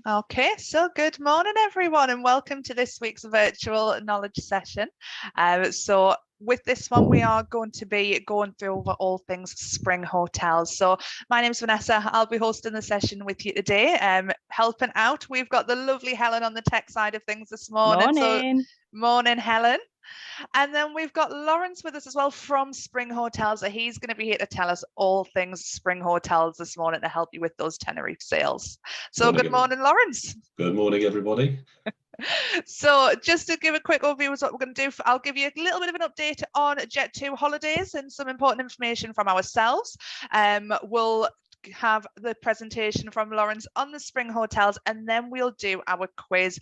Okay, so good morning, everyone, and welcome to this week's virtual knowledge session. So with this one, we are going to be going through over all things spring hotels. So my name's Vanessa. I'll be hosting the session with you today. Helping out, we've got the lovely Helen on the tech side of things this morning. Morning. So morning, Helen. And then we've got Lawrence with us as well from Spring Hotels. So he's going to be here to tell us all things Spring Hotels this morning to help you with those Tenerife sales. So good morning, Lawrence. Good morning, everybody. So just to give a quick overview of what we're going to do, I'll give you a little bit of an update on Jet2holidays and some important information from ourselves. We'll have the presentation from Lawrence on the spring hotels, and then we'll do our quiz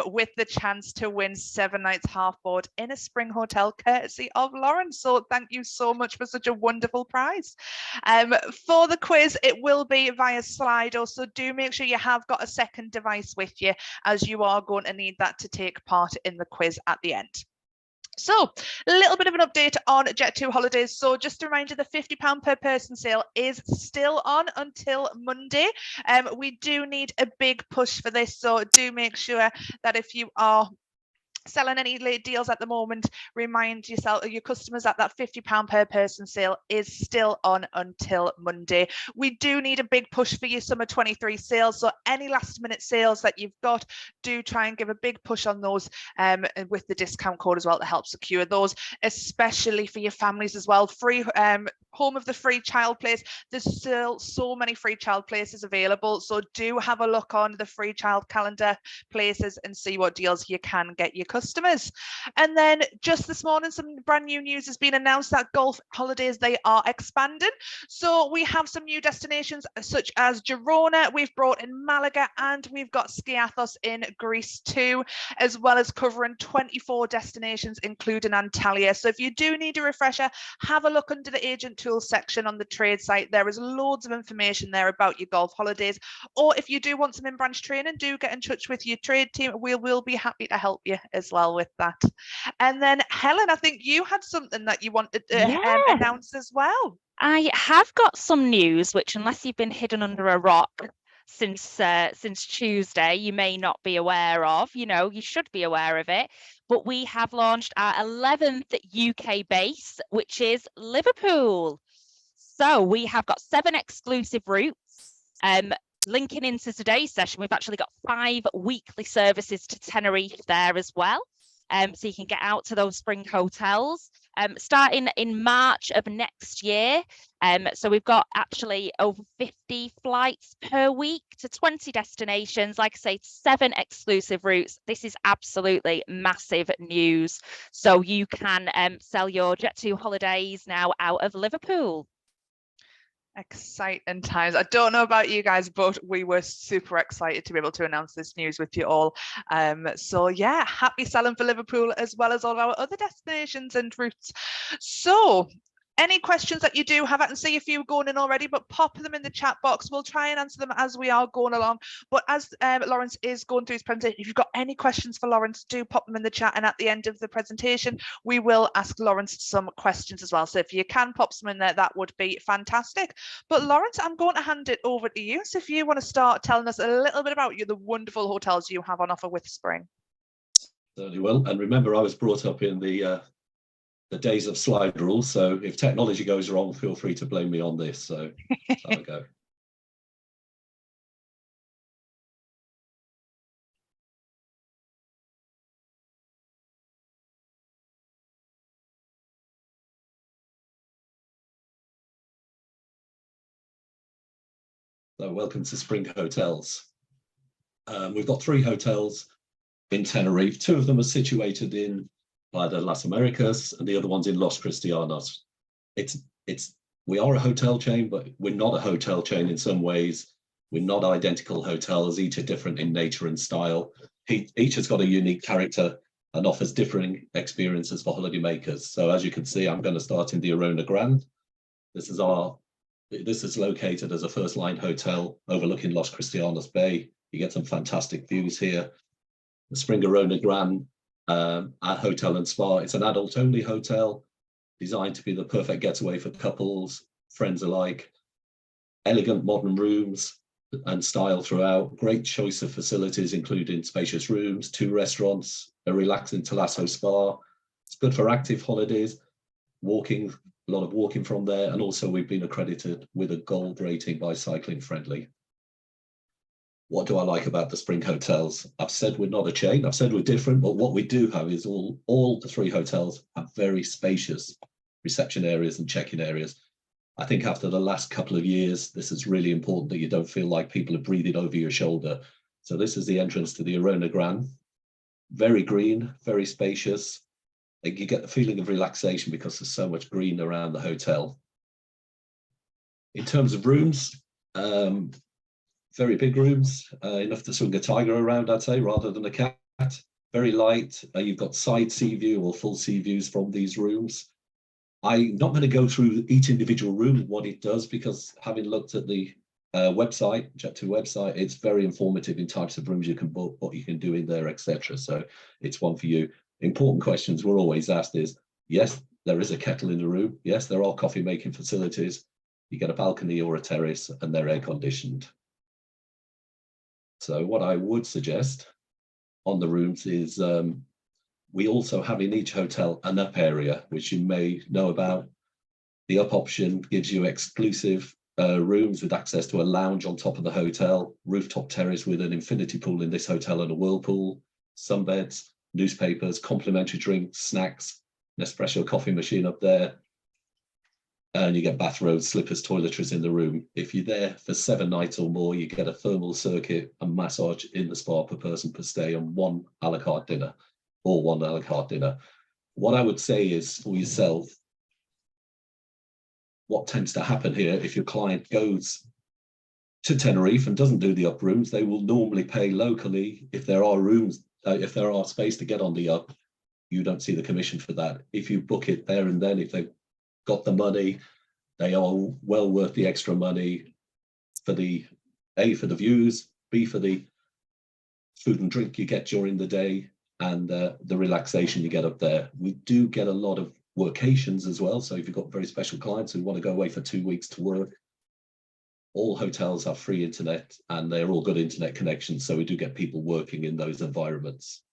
with the chance to win 7 nights half board in a spring hotel courtesy of Lawrence. So thank you so much for such a wonderful prize. For the quiz, it will be via Slido, so do make sure you have got a second device with you, as you are going to need that to take part in the quiz at the end. So a little bit of an update on Jet2holidays. So just a reminder, the £50 per person sale is still on until Monday. We do need a big push for this, so do make sure that if you are selling any late deals at the moment, remind yourself, your customers, that that £50 per person sale is still on until Monday. We do need a big push for your summer 23 sales, so any last minute sales that you've got, do try and give a big push on those with the discount code as well to help secure those, especially for your families as well. Free home of the free child place. There's still so many free child places available, so do have a look on the free child calendar places and see what deals you can get your customers. And then just this morning, some brand new news has been announced that Jet2holidays, they are expanding. So we have some new destinations such as Girona, we've brought in Malaga, and we've got Skiathos in Greece too, as well as covering 24 destinations including Antalya. So if you do need a refresher, have a look under the agent tools section on the trade site. There is loads of information there about your golf holidays, or if you do want some in-branch training, do get in touch with your trade team. We will be happy to help you as well with that. And then Helen, I think you had something that you wanted to announce as well. I have got some news, which unless you've been hidden under a rock since Tuesday, you may not be aware of. You know, you should be aware of it. But we have launched our 11th UK base, which is Liverpool. So we have got 7 exclusive routes. Linking into today's session, we've actually got 5 weekly services to Tenerife there as well. So you can get out to those spring hotels. Starting in March of next year. So we've got actually over 50 flights per week to 20 destinations. Like I say, 7 exclusive routes. This is absolutely massive news. So you can sell your Jet2holidays now out of Liverpool. Exciting times. I don't know about you guys, but we were super excited to be able to announce this news with you all. So yeah, happy selling for Liverpool as well as all our other destinations and routes. So any questions that you do have, I can see a few going in already, but pop them in the chat box. We'll try and answer them as we are going along. But as Lawrence is going through his presentation, if you've got any questions for Lawrence, do pop them in the chat. And at the end of the presentation, we will ask Lawrence some questions as well. So if you can pop some in there, that would be fantastic. But Lawrence, I'm going to hand it over to you. So if you want to start telling us a little bit about the wonderful hotels you have on offer with Spring. Certainly will. And remember, I was brought up in the days of slide rules, so if technology goes wrong, feel free to blame me on this. So let's have a go. So welcome to Spring Hotels. We've got 3 hotels in Tenerife. 2 of them are situated in Playa Las Americas, and the other one's in Los Cristianos. We are a hotel chain, but we're not a hotel chain in some ways. We're not identical hotels. Each are different in nature and style. Each has got a unique character and offers differing experiences for holidaymakers. So as you can see, I'm going to start in the Arona Grand. This is located as a first-line hotel overlooking Los Cristianos Bay. You get some fantastic views here. The Spring Arona Grand at Hotel and Spa. It's an adult-only hotel designed to be the perfect getaway for couples, friends alike. Elegant modern rooms, and style throughout. Great choice of facilities, including spacious rooms, 2 restaurants, a relaxing Thalasso spa. It's good for active holidays, walking, a lot of walking from there. And also we've been accredited with a gold rating by Cycling Friendly. What do I like about the Spring hotels? I've said we're not a chain. I've said we're different, but what we do have is all the 3 hotels have very spacious reception areas and check-in areas. I think after the last couple of years, this is really important that you don't feel like people are breathing over your shoulder. So this is the entrance to the Arona Gran. Very green, very spacious. You get the feeling of relaxation because there's so much green around the hotel. In terms of rooms, very big rooms, enough to swing a tiger around, I'd say, rather than a cat. Very light. You've got side sea view or full sea views from these rooms. I'm not going to go through each individual room and what it does, because having looked at the website, Jet2 website, it's very informative in types of rooms you can book, what you can do in there, etc. So it's one for you. Important questions we're always asked is, yes, there is a kettle in the room. Yes, there are coffee making facilities. You get a balcony or a terrace and they're air conditioned. So what I would suggest on the rooms is we also have in each hotel an up area, which you may know about. The up option gives you exclusive rooms with access to a lounge on top of the hotel, rooftop terrace with an infinity pool in this hotel and a whirlpool, sunbeds, newspapers, complimentary drinks, snacks, Nespresso coffee machine up there. And you get bathrobes, slippers, toiletries in the room. If you're there for 7 nights or more, you get a thermal circuit and massage in the spa per person per stay and 1 a la carte dinner. Or 1 a la carte dinner. What I would say is for yourself, what tends to happen here, if your client goes to Tenerife and doesn't do the up rooms, they will normally pay locally. If there are rooms, if there are space to get on the up, you don't see the commission for that. If you book it there and then, if they've got the money, they are well worth the extra money for the A, for the views, B, for the food and drink you get during the day, and the relaxation you get up there. We do get a lot of workations as well. So if you've got very special clients who want to go away for 2 weeks to work, all hotels have free internet and they're all good internet connections. So we do get people working in those environments.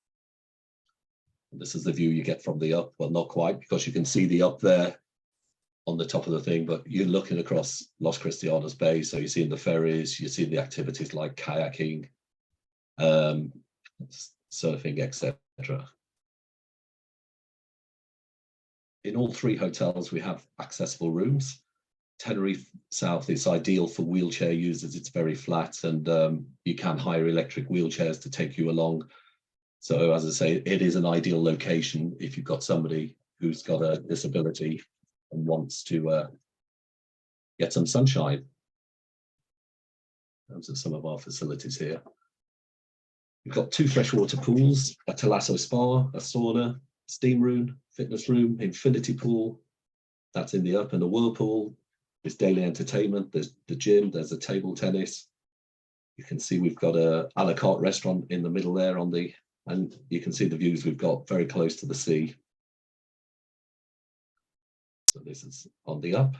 And this is the view you get from the up. Well, not quite, because you can see the up there on the top of the thing, but you're looking across Los Cristianos Bay. So you're seeing the ferries, you're seeing the activities like kayaking, surfing, etc. In all 3 hotels, we have accessible rooms. Tenerife South is ideal for wheelchair users. It's very flat, and you can hire electric wheelchairs to take you along. So as I say, it is an ideal location if you've got somebody who's got a disability and wants to get some sunshine. Those are some of our facilities here. We've got 2 freshwater pools, a Thalasso spa, a sauna, steam room, fitness room, infinity pool. That's in the up, and a whirlpool. There's daily entertainment. There's the gym. There's a table tennis. You can see we've got a la carte restaurant in the middle there and you can see the views we've got very close to the sea. So this is on the up.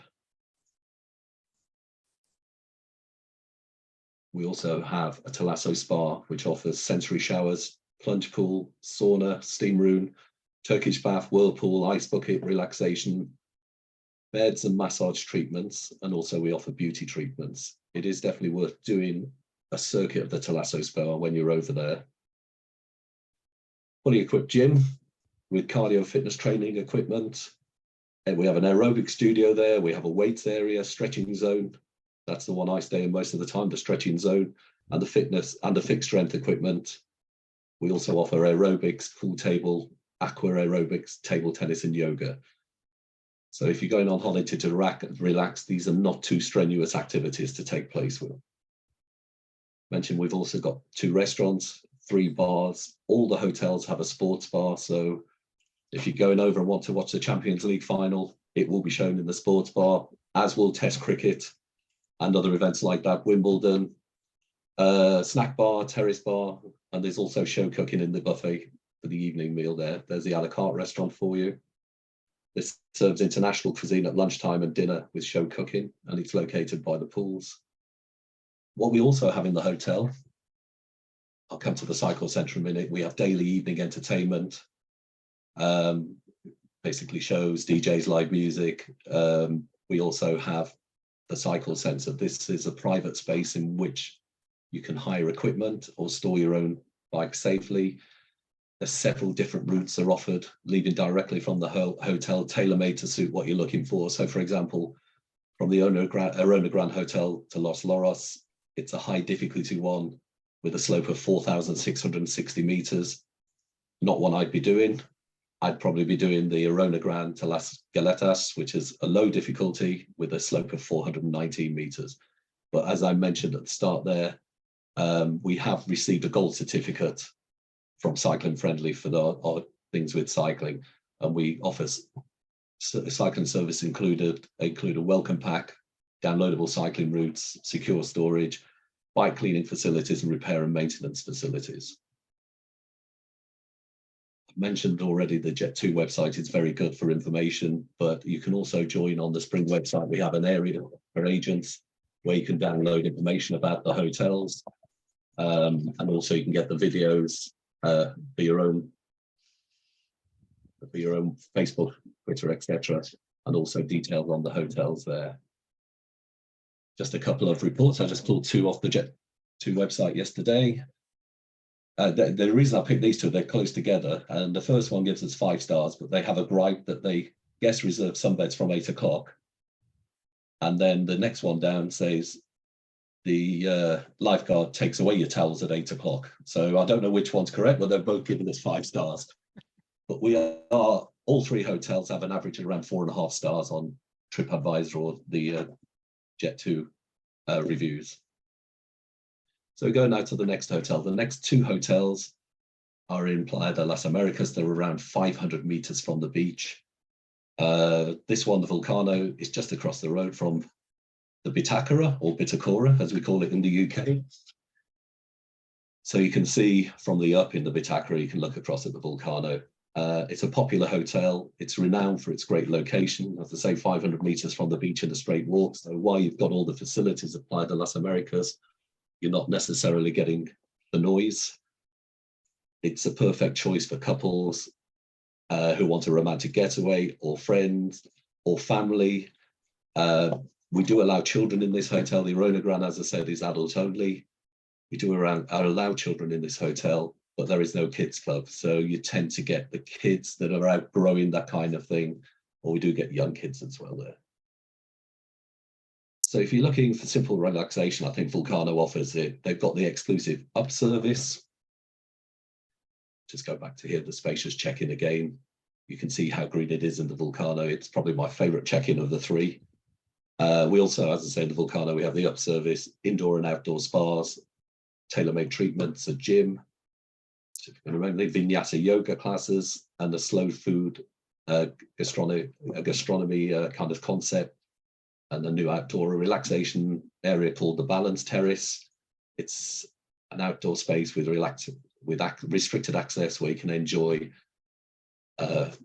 We also have a Thalasso spa, which offers sensory showers, plunge pool, sauna, steam room, Turkish bath, whirlpool, ice bucket, relaxation, beds and massage treatments, and also we offer beauty treatments. It is definitely worth doing a circuit of the Thalasso spa when you're over there. Fully equipped gym with cardio fitness training equipment. And we have an aerobic studio there. We have a weights area, stretching zone. That's the one I stay in most of the time, the stretching zone, and the fitness and the fixed strength equipment. We also offer aerobics, pool table, aqua aerobics, table tennis and yoga. So if you're going on holiday to relax, these are not too strenuous activities to take place with. Mentioned we've also got 2 restaurants, 3 bars. All the hotels have a sports bar. So if you're going over and want to watch the Champions League final, it will be shown in the sports bar, as will Test cricket and other events like that, Wimbledon, snack bar, terrace bar, and there's also show cooking in the buffet for the evening meal there. There's the a la carte restaurant for you. This serves international cuisine at lunchtime and dinner with show cooking, and it's located by the pools. What we also have in the hotel, I'll come to the cycle centre in a minute. We have daily evening entertainment, basically shows, DJs, live music. We also have the cycle centre. This is a private space in which you can hire equipment or store your own bike safely. There's several different routes are offered, leaving directly from the hotel, tailor-made to suit what you're looking for. So, for example, from the Arona Grande Hotel to Los Loros, it's a high difficulty one with a slope of 4,660 meters. Not one I'd be doing. I'd probably be doing the Arona Grande to Las Galetas, which is a low difficulty with a slope of 419 meters. But as I mentioned at the start there, we have received a gold certificate from Cycling Friendly for our things with cycling, and we offer cycling service include a welcome pack, downloadable cycling routes, secure storage, bike cleaning facilities, and repair and maintenance facilities. I mentioned already the Jet2 website is very good for information, but you can also join on the Spring website. We have an area for agents where you can download information about the hotels, and also you can get the videos for your own Facebook, Twitter, etc., and also details on the hotels there. Just a couple of reports. I just pulled two off the Jet2 website yesterday. The reason I picked these two, they're close together, and the first one gives us 5 stars, but they have a gripe that they guest reserve sunbeds from 8 o'clock. And then the next one down says the lifeguard takes away your towels at 8 o'clock. So I don't know which one's correct, but they're both giving us 5 stars. But all 3 hotels have an average of around 4.5 stars on TripAdvisor or the Jet2 reviews. So we go now to the next hotel. The next 2 hotels are in Playa de las Americas. They're around 500 meters from the beach. This one, the Vulcano, is just across the road from the Bitakara, or Bitakora, as we call it in the UK. So you can see from the up in the Bitakara, you can look across at the Vulcano. It's a popular hotel. It's renowned for its great location. As I say, 500 meters from the beach in a straight walk. So while you've got all the facilities of Playa de las Americas, you're not necessarily getting the noise. It's a perfect choice for couples who want a romantic getaway, or friends, or family. We do allow children in this hotel. The Arona Grande, as I said, is adult only. We do allow children in this hotel, but there is no kids club. So you tend to get the kids that are outgrowing that kind of thing, or we do get young kids as well there. So if you're looking for simple relaxation, I think Vulcano offers it. They've got the exclusive up service. Just go back to here, the spacious check-in again. You can see how green it is in the Vulcano. It's probably my favorite check-in of the 3. We also, as I say, in the Vulcano, we have the up service, indoor and outdoor spas, tailor-made treatments, a gym, remotely vinyasa yoga classes, and a slow food gastronomy kind of concept, and a new outdoor relaxation area called the Balance Terrace. It's an outdoor space with restricted access where you can enjoy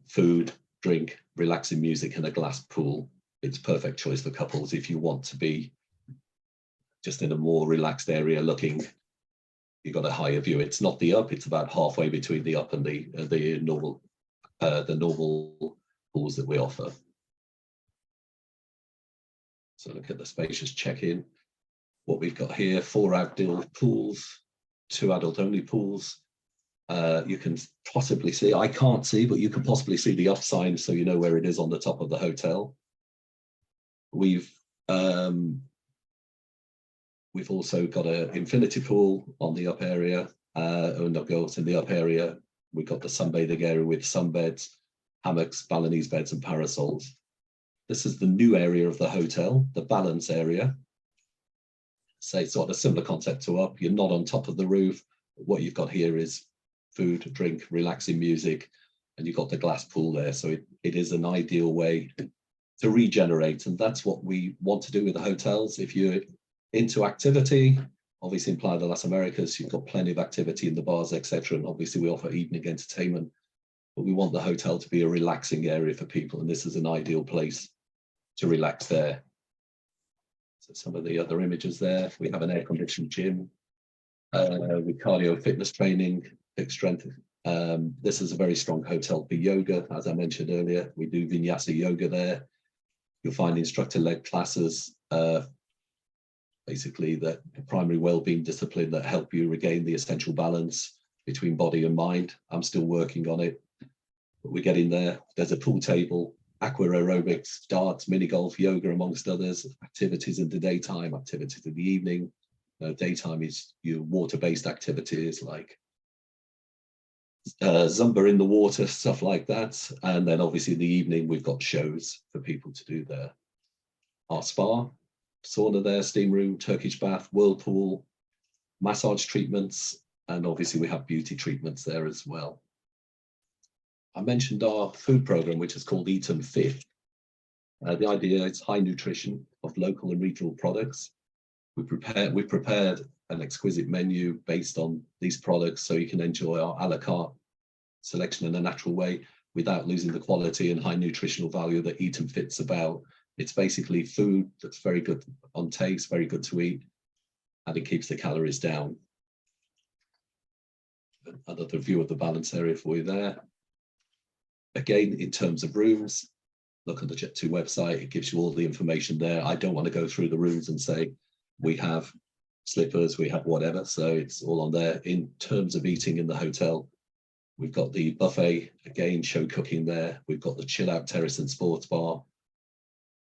food, drink, relaxing music, and a glass pool. It's a perfect choice for couples if you want to be just in a more relaxed area looking. You've got a higher view. It's not the up, it's about halfway between the up and the normal pools that we offer. So look at the spacious check-in. What we've got here, 4 outdoor pools, 2 adult-only pools. You can possibly see, I can't see, but you can possibly see the up sign so you know where it is on the top of the hotel. We've also got an infinity pool on the up area, in the up area. We've got the sunbathing area with sunbeds, hammocks, Balinese beds, and parasols. This is the new area of the hotel, the balance area. So it's got a similar concept to up. You're not on top of the roof. What you've got here is food, drink, relaxing music, and you've got the glass pool there. So it is an ideal way to regenerate. And that's what we want to do with the hotels. If you're into activity, obviously in Playa de las Americas, you've got plenty of activity in the bars, etc. And obviously we offer evening entertainment, but we want the hotel to be a relaxing area for people. And this is an ideal place to relax there. So some of the other images there, we have an air-conditioned gym with cardio fitness training, fixed strength. This is a very strong hotel for yoga. As I mentioned earlier, we do vinyasa yoga there. You'll find instructor-led classes, basically the primary well-being discipline that help you regain the essential balance between body and mind. I'm still working on it, but we're getting there. There's a pool table, aqua aerobics, darts, mini golf, yoga, amongst others, activities in the daytime, activities in the evening. Daytime is your water-based activities like Zumba in the water, stuff like that. And then obviously in the evening, we've got shows for people to do there. Our spa, sauna there, steam room, Turkish bath, whirlpool, massage treatments, and obviously we have beauty treatments there as well. I mentioned our food program, which is called Eat and Fit. The idea is high nutrition of local and regional products. We've prepared an exquisite menu based on these products so you can enjoy our a la carte selection in a natural way without losing the quality and high nutritional value that Eat and Fit's about. It's basically food that's very good on taste, very good to eat, and it keeps the calories down. Another view of the balance area for you there. Again, in terms of rooms, look at the Jet2 website. It gives you all the information there. I don't want to go through the rooms and say, we have slippers, we have whatever. So it's all on there. In terms of eating in the hotel, we've got the buffet, again, show cooking there. We've got the chill out terrace and sports bar,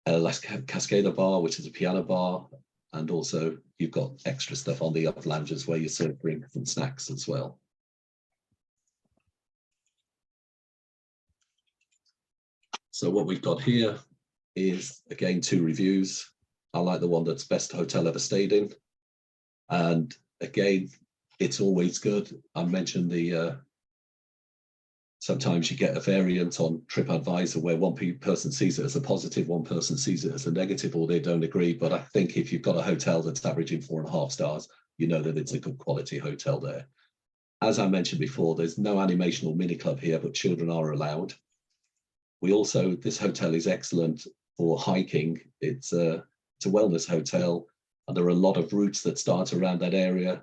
Cascada bar, which is a piano bar. And also you've got extra stuff on the up lounges where you serve drinks and snacks as well. So what we've got here is, again, 2 reviews. I like the one that's best hotel ever stayed in. And again, it's always good. I mentioned the, sometimes you get a variant on TripAdvisor where one person sees it as a positive, one person sees it as a negative, or they don't agree. But I think if you've got a hotel that's averaging 4.5 stars, you know that it's a good quality hotel there. As I mentioned before, there's no animation or mini club here, but children are allowed. We also, this hotel is excellent for hiking. It's a wellness hotel, and there are a lot of routes that start around that area.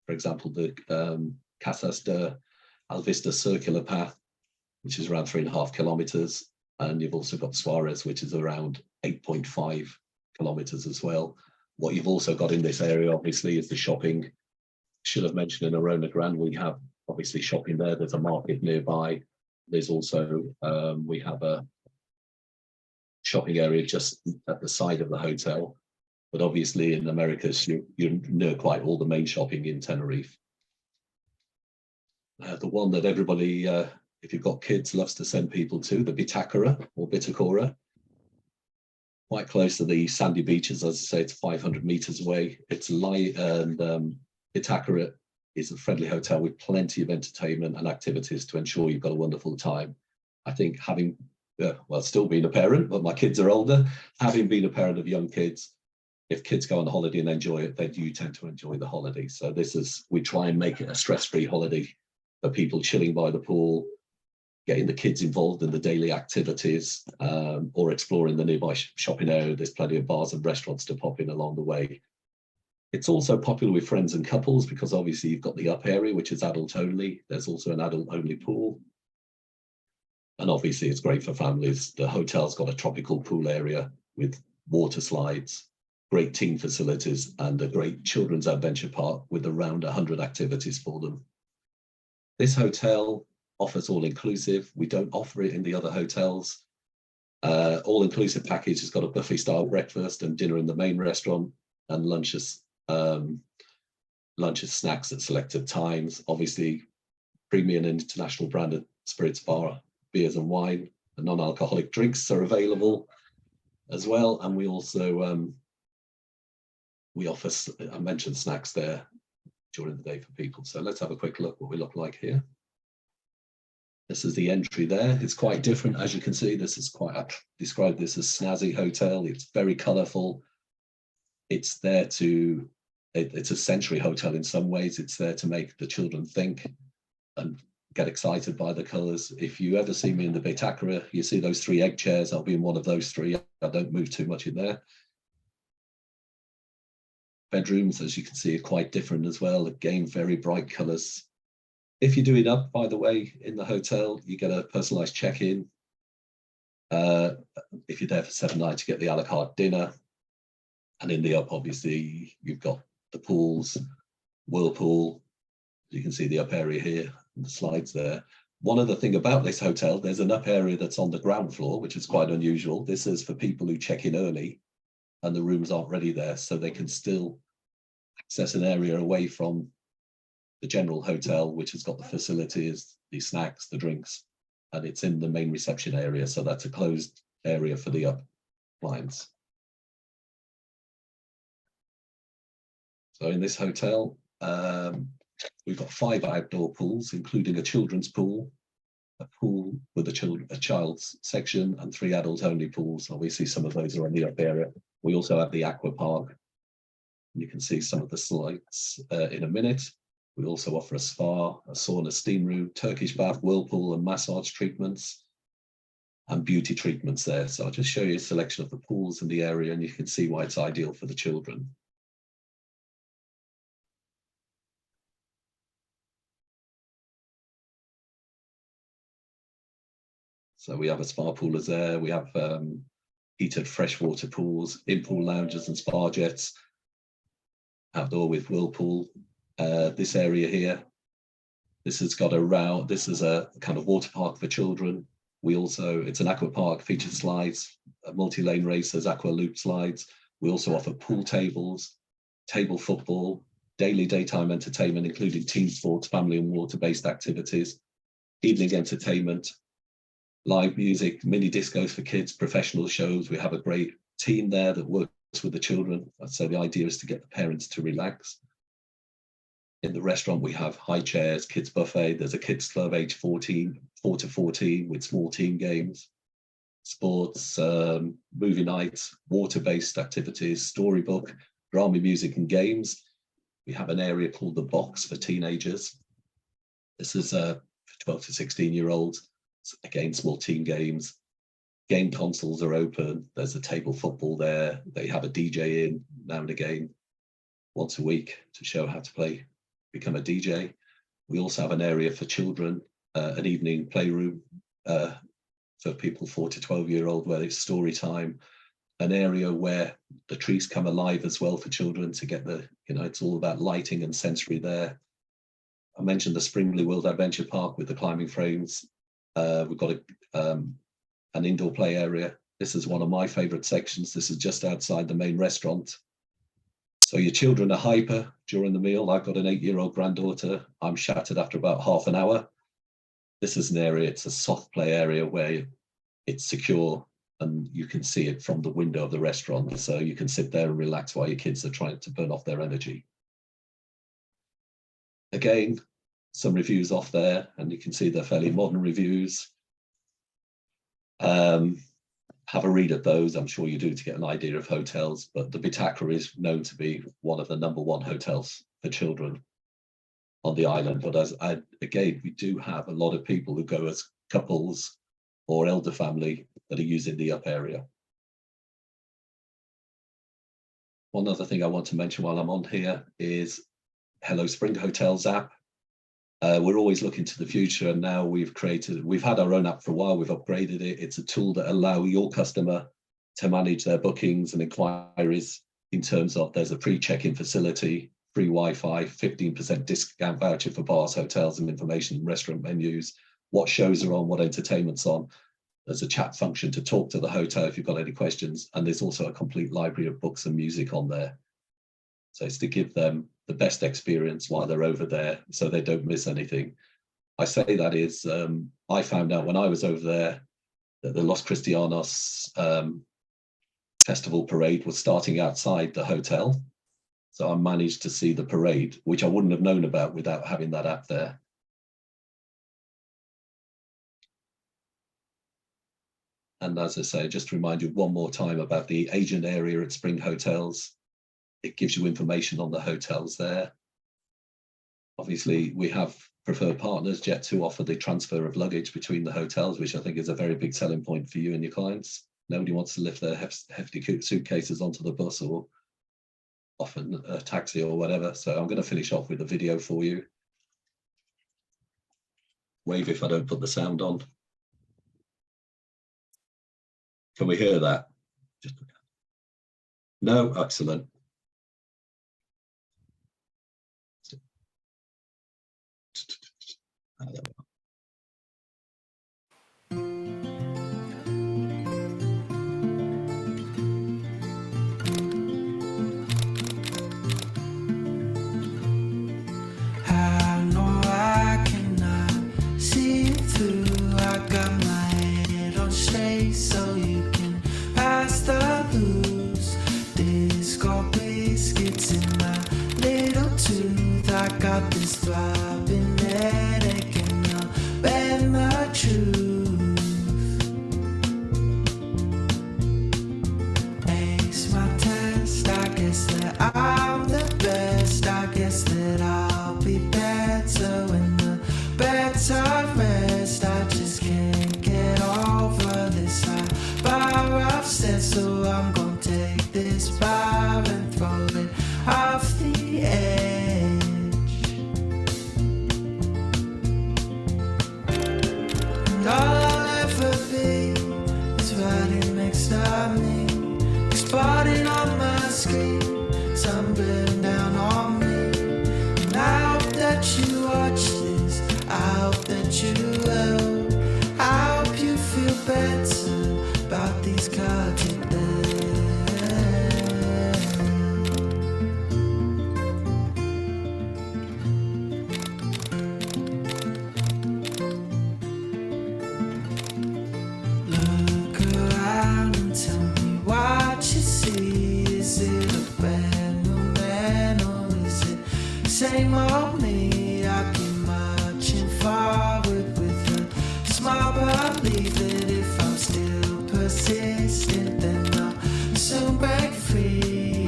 For example, the Casas de Alvista circular path, which is around 3.5 kilometers. And you've also got Suarez, which is around 8.5 kilometers as well. What you've also got in this area, obviously, is the shopping. Should have mentioned in Arona Grande, we have obviously shopping there. There's a market nearby. There's also, we have a shopping area just at the side of the hotel. But obviously in Americas, you know quite all the main shopping in Tenerife. The one that everybody, if you've got kids, loves to send people to, the Bitakura or Bitakora. Quite close to the sandy beaches, as I say, it's 500 meters away. It's light, and Bitakura is a friendly hotel with plenty of entertainment and activities to ensure you've got a wonderful time. I think having, well, still being a parent, but my kids are older, having been a parent of young kids, if kids go on holiday and enjoy it, they do tend to enjoy the holiday. So this is, we try and make it a stress-free holiday for people chilling by the pool, getting the kids involved in the daily activities, or exploring the nearby shopping area. There's plenty of bars and restaurants to pop in along the way. It's also popular with friends and couples because obviously you've got the up area, which is adult only. There's also an adult only pool. And obviously it's great for families. The hotel's got a tropical pool area with water slides, great team facilities, and a great children's adventure park with around 100 activities for them. This hotel offers all-inclusive. We don't offer it in the other hotels. All-inclusive package has got a buffet-style breakfast and dinner in the main restaurant, and lunches, snacks at selected times. Obviously, premium and international branded spirits bar, beers and wine, and non-alcoholic drinks are available as well. And we also we offer, I mentioned snacks there during the day for people. So let's have a quick look what we look like here. This is the entry there. It's quite different. As you can see, this is quite, I describe this as snazzy hotel. It's very colorful. It's there to, it's a sensory hotel in some ways. It's there to make the children think and get excited by the colors. If you ever see me in the Bitakura, you see those 3 egg chairs. I'll be in one of those 3. I don't move too much in there. Bedrooms, as you can see, are quite different as well. Again, very bright colours. If you do it up, by the way, in the hotel, you get a personalised check-in. If you're there for 7 nights, you get the a la carte dinner. And in the up, obviously, you've got the pools, whirlpool. You can see the up area here, and the slides there. One other thing about this hotel, there's an up area that's on the ground floor, which is quite unusual. This is for people who check in early and the rooms aren't ready there, so they can still access an area away from the general hotel, which has got the facilities, the snacks, the drinks, and it's in the main reception area. So that's a closed area for the up clients. So in this hotel, we've got 5 outdoor pools, including a children's pool, a pool with a child's section, and 3 adult-only pools. Obviously, some of those are in the up area. We also have the aqua park. You can see some of the slides in a minute. We also offer a spa, a sauna, steam room, Turkish bath, whirlpool, and massage treatments, and beauty treatments there. So I'll just show you a selection of the pools in the area, and you can see why it's ideal for the children. So we have a spa pool is there. We have heated freshwater pools, in-pool lounges and spa jets, outdoor with whirlpool. This area here, this has got this is a kind of water park for children. It's an aqua park, featured slides, multi-lane races, aqua loop slides. We also offer pool tables, table football, daily daytime entertainment, including team sports, family and water-based activities, evening entertainment, live music, mini discos for kids, professional shows. We have a great team there that works with the children. So the idea is to get the parents to relax. In the restaurant, we have high chairs, kids buffet. There's a kids club, age 4 to 14, with small team games, sports, movie nights, water-based activities, storybook, drama, music, and games. We have an area called the box for teenagers. This is 12 to 16-year-olds. Again, small team games. Game consoles are open. There's a table football there. They have a DJ in now and again, once a week, to show how to become a DJ. We also have an area for children, an evening playroom for people 4 to 12-year-old, where it's story time, an area where the trees come alive as well for children to get it's all about lighting and sensory there. I mentioned the Springley World Adventure Park with the climbing frames. We've got an indoor play area. This is one of my favorite sections. This is just outside the main restaurant. So your children are hyper during the meal. I've got an 8-year-old granddaughter. I'm shattered after about half an hour. This is an area, it's a soft play area where it's secure and you can see it from the window of the restaurant. So you can sit there and relax while your kids are trying to burn off their energy. Again, some reviews off there, and you can see they're fairly modern reviews. Have a read at those. I'm sure you do, to get an idea of hotels, but the Bitakra is known to be one of the #1 hotels for children on the island. But again, we do have a lot of people who go as couples or elder family that are using the up area. One other thing I want to mention while I'm on here is Hello Spring Hotels app. We're always looking to the future, and now we've had our own app for a while. We've upgraded it. It's a tool that allows your customer to manage their bookings and inquiries in terms of, there's a pre-check-in facility, free Wi-Fi, 15% discount voucher for bars, hotels, and information, restaurant menus, what shows are on, what entertainment's on. There's a chat function to talk to the hotel if you've got any questions, and there's also a complete library of books and music on there. So it's to give them the best experience while they're over there, so they don't miss anything. I say that is, I found out when I was over there that the Los Cristianos festival parade was starting outside the hotel. So I managed to see the parade, which I wouldn't have known about without having that app there. And as I say, just to remind you one more time about the agent area at Spring Hotels. It gives you information on the hotels there. Obviously, we have preferred partners. Jet2 offer the transfer of luggage between the hotels, which I think is a very big selling point for you and your clients. Nobody wants to lift their hefty suitcases onto the bus or often a taxi or whatever. So I'm going to finish off with a video for you. Wave if I don't put the sound on. Can we hear that? No, excellent. So you can pass the blues. Disco biscuits in my little tooth. I got this throbbing headache and I'll bend the truth. Ace my test, I guess that I'm the best. I guess that I'll be better when the beds are rest. I just can't get over this bar upstairs, so I'm gonna take this bar and throw it off the edge. And all I'll ever be is riding next to me, exploding on my screen, tumbling down on me. And I hope that you watch this, I hope that you will. I hope you feel better about these cards today. Look around and tell me what you see. Is it a brand new man or is it the same old me? I keep marching forward with a small belief that if I'm still persistent, then I'll soon break free.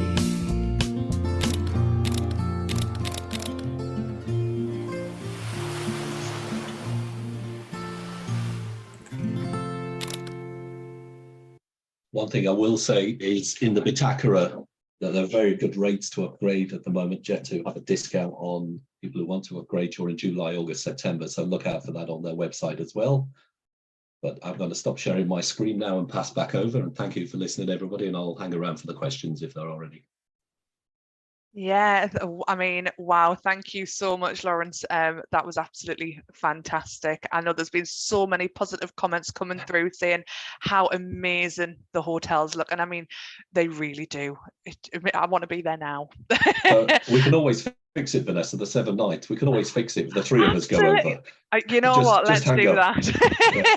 One thing I will say is in the Bitakara, that there are very good rates to upgrade at the moment. Jet2 have a discount on people who want to upgrade during July, August, September. So look out for that on their website as well. But I'm going to stop sharing my screen now and pass back over. And thank you for listening, everybody. And I'll hang around for the questions if there are any. Yeah, I mean, wow, thank you so much, Lawrence. That was absolutely fantastic. I know there's been so many positive comments coming through saying how amazing the hotels look. And I mean, they really do. I want to be there now. We can always fix it, Vanessa, the 7 nights. We can always fix it if the 3 of us go over. You know what? Let's do that. Yeah.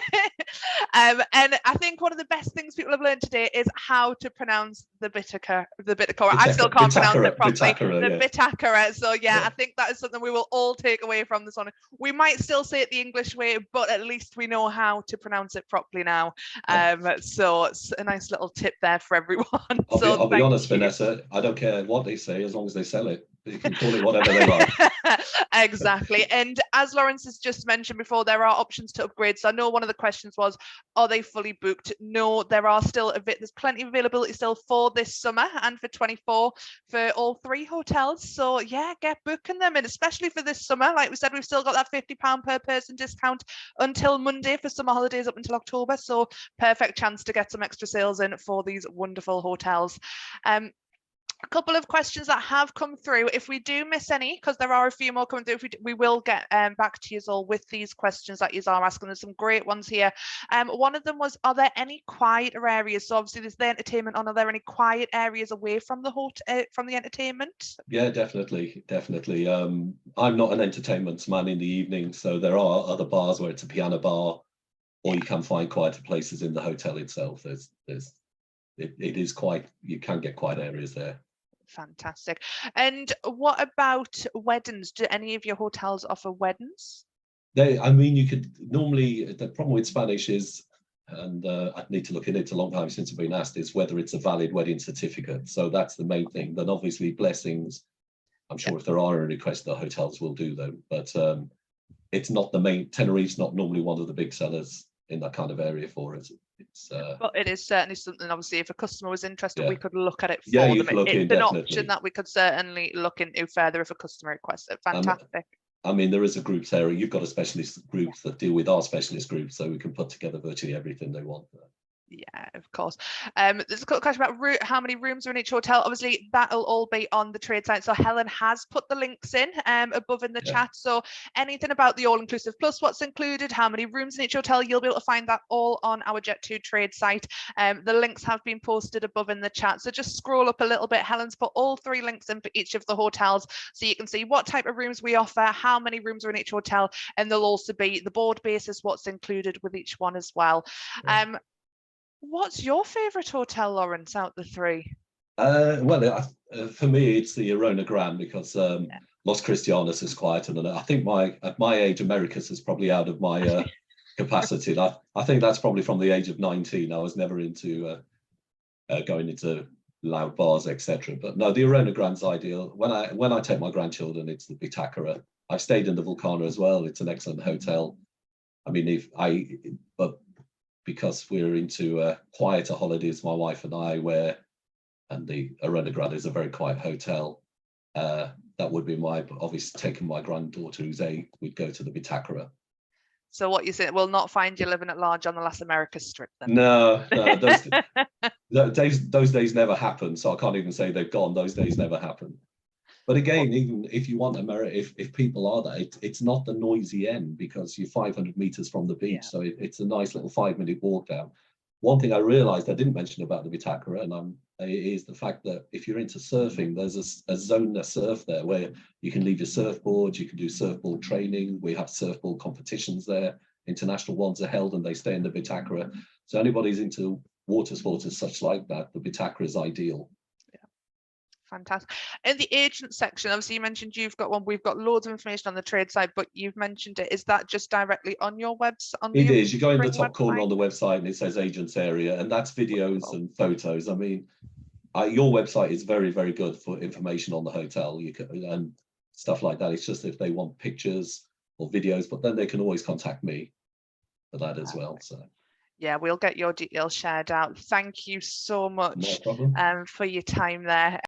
And I think one of the best things people have learned today is how to pronounce the Bitakara. I still can't pronounce it properly. Bitakara. So yeah, I think that is something we will all take away from this one. We might still say it the English way, but at least we know how to pronounce it properly now. So it's a nice little tip there for everyone. I'll be honest, Vanessa, I don't care what they say as long as they sell it. You can call it whatever they like. Exactly. And as Lawrence has just mentioned before, there are options to upgrade. So I know one of the questions was, are they fully booked? No, there are still there's plenty of availability still for this summer and for 24 for all 3 hotels. So yeah, get booking them. And especially for this summer, like we said, we've still got that £50 per person discount until Monday for summer holidays up until October. So perfect chance to get some extra sales in for these wonderful hotels. A couple of questions that have come through. If we do miss any, because there are a few more coming through, we will get back to you all with these questions that you are asking. There's some great ones here. One of them was, are there any quieter areas? So obviously there's the entertainment on. Are there any quiet areas away from the from the entertainment? Yeah, definitely. I'm not an entertainment man in the evening, so there are other bars where it's a piano bar, or you can find quieter places in the hotel itself. It is quite, you can get quiet areas there. Fantastic. And what about weddings? Do any of your hotels offer weddings? You could normally, the problem with Spanish is, and I'd need to look in it, a long time since I've been asked, is whether it's a valid wedding certificate. So that's the main thing. Then obviously blessings, I'm sure if there are a request, the hotels will do them. But it's not the main, Tenerife's not normally one of the big sellers in that kind of area for us. It's but it is certainly something, obviously, if a customer was interested, we Yeah. could look at it for Yeah, you them. can look in, It's an definitely. option that we could certainly look into further if a customer requests it. Fantastic. I mean, there is a group there. You've got a specialist group that deal with our specialist group, so we can put together virtually everything they want. Yeah, of course. There's a question about how many rooms are in each hotel. Obviously, that'll all be on the trade site. So Helen has put the links in above in the chat. So anything about the all-inclusive plus what's included, how many rooms in each hotel, you'll be able to find that all on our Jet2 trade site. The links have been posted above in the chat. So just scroll up a little bit. Helen's put all 3 links in for each of the hotels, so you can see what type of rooms we offer, how many rooms are in each hotel, and there'll also be the board basis, what's included with each one as well. What's your favourite hotel, Lawrence, out the 3? Well, for me, it's the Arona Grand, because Los Cristianos is quieter than I think at my age, Americas is probably out of my capacity. I think that's probably from the age of 19. I was never into going into loud bars, etc. But no, the Arona Grand's ideal. When I take my grandchildren, it's the Bitakara. I've stayed in the Vulcana as well. It's an excellent hotel. I mean, but because we're into quieter holidays, my wife and I, and the Arona Grand is a very quiet hotel. That would be obviously taking my granddaughter who's 8, we'd go to the Bitakara. So what you say, we'll not find you living at large on the Las Americas strip then? No, those days never happen. So I can't even say they've gone. Those days never happen. But again, even if you want America, if people are there, it's not the noisy end, because you're 500 meters from the beach. So it's a nice little 5-minute walk down. One thing I realized I didn't mention about the Bitakara, is the fact that if you're into surfing, there's a zone of surf there where you can leave your surfboard, you can do surfboard training. We have surfboard competitions there. International ones are held and they stay in the Bitakara. So anybody's into water sports as such like that, the Bitakara is ideal. Fantastic. In the agent section, obviously you mentioned you've got one. We've got loads of information on the trade side, but you've mentioned it. Is that just directly on your website? It is. You go in the top corner on the website and it says agents area, and that's videos and photos. I mean, your website is very, very good for information on the hotel. You can, and stuff like that. It's just if they want pictures or videos, but then they can always contact me for that as well. So. Yeah, we'll get your details shared out. Thank you so much No problem. for your time there.